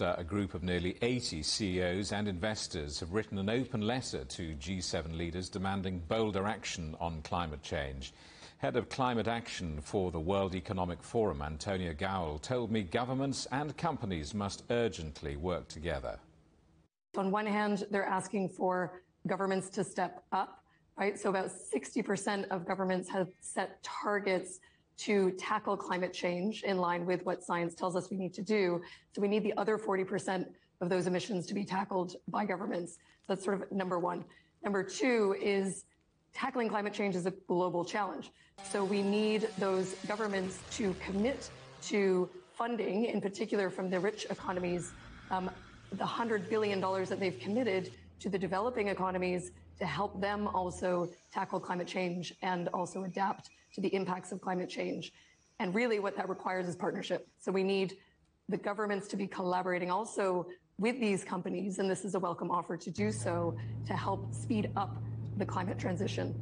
A group of nearly 80 CEOs and investors have written an open letter to G7 leaders demanding bolder action on climate change. Head of Climate Action for the World Economic Forum, Antonia Gawel, told me governments and companies must urgently work together. On one hand, they're asking for governments to step up, right? So about 60% of governments have set targets to tackle climate change in line with what science tells us we need to do. So we need the other 40% of those emissions to be tackled by governments. So that's sort of number one. Number two is tackling climate change is a global challenge. So we need those governments to commit to funding, in particular from the rich economies, the $100 billion that they've committed to the developing economies to help them also tackle climate change and also adapt to the impacts of climate change. And really what that requires is partnership. So we need the governments to be collaborating also with these companies, and this is a welcome offer to do so, to help speed up the climate transition.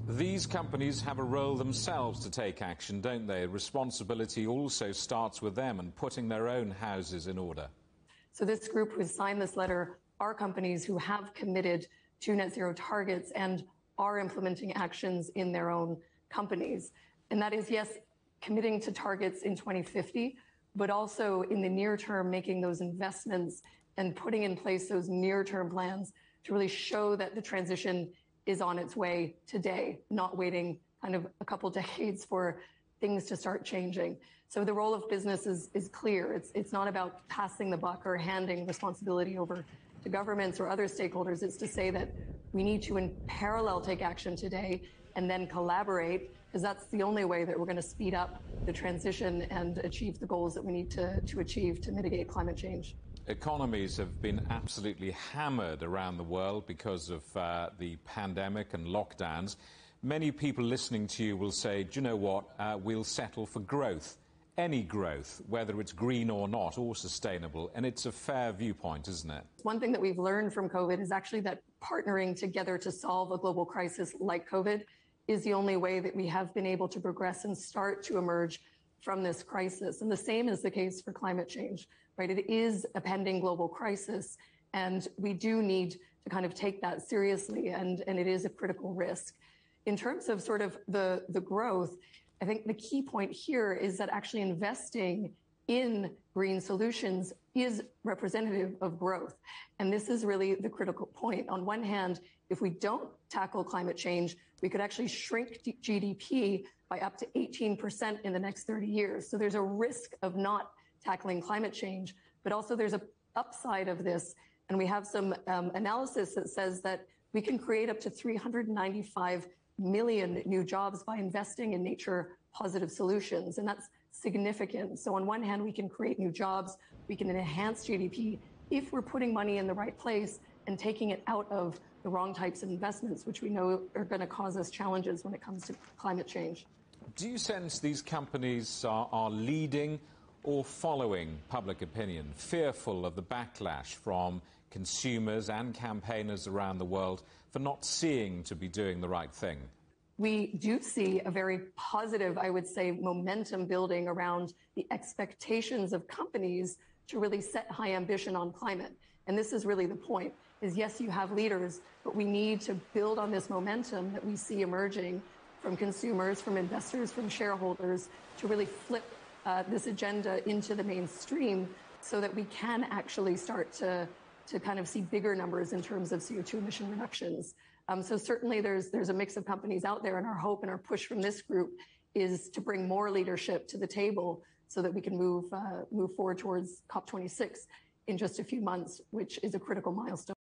These companies have a role themselves to take action, don't they? Responsibility also starts with them and putting their own houses in order. So this group who signed this letter are companies who have committed to net zero targets and are implementing actions in their own companies. And that is, yes, committing to targets in 2050, but also in the near term, making those investments and putting in place those near-term plans to really show that the transition is on its way today, not waiting kind of a couple decades for things to start changing. So the role of business is clear. It's not about passing the buck or handing responsibility over to governments or other stakeholders. It's to say that we need to in parallel take action today and then collaborate, because that's the only way that we're going to speed up the transition and achieve the goals that we need to achieve to mitigate climate change. Economies have been absolutely hammered around the world because of the pandemic and lockdowns. Many people listening to you will say, do you know what, we'll settle for growth. Any growth, whether it's green or not, or sustainable, and it's a fair viewpoint, isn't it? One thing that we've learned from COVID is actually that partnering together to solve a global crisis like COVID is the only way that we have been able to progress and start to emerge from this crisis. And the same is the case for climate change, right? It is a pending global crisis, and we do need to kind of take that seriously, and it is a critical risk. In terms of sort of the growth, I think the key point here is that actually investing in green solutions is representative of growth. And this is really the critical point. On one hand, if we don't tackle climate change, we could actually shrink GDP by up to 18% in the next 30 years. So there's a risk of not tackling climate change, but also there's an upside of this. And we have some analysis that says that we can create up to 395 million new jobs by investing in nature positive solutions. And that's significant. So on one hand, we can create new jobs, we can enhance GDP if we're putting money in the right place and taking it out of the wrong types of investments, which we know are going to cause us challenges when it comes to climate change. Do you sense these companies are leading or following public opinion, fearful of the backlash from consumers and campaigners around the world for not seeing to be doing the right thing? We do see a very positive, I would say, momentum building around the expectations of companies to really set high ambition on climate. And this is really the point, is yes, you have leaders, but we need to build on this momentum that we see emerging from consumers, from investors, from shareholders, to really flip this agenda into the mainstream so that we can actually start to kind of see bigger numbers in terms of CO2 emission reductions. So certainly there's a mix of companies out there, and our hope and our push from this group is to bring more leadership to the table so that we can move forward towards COP26 in just a few months, which is a critical milestone.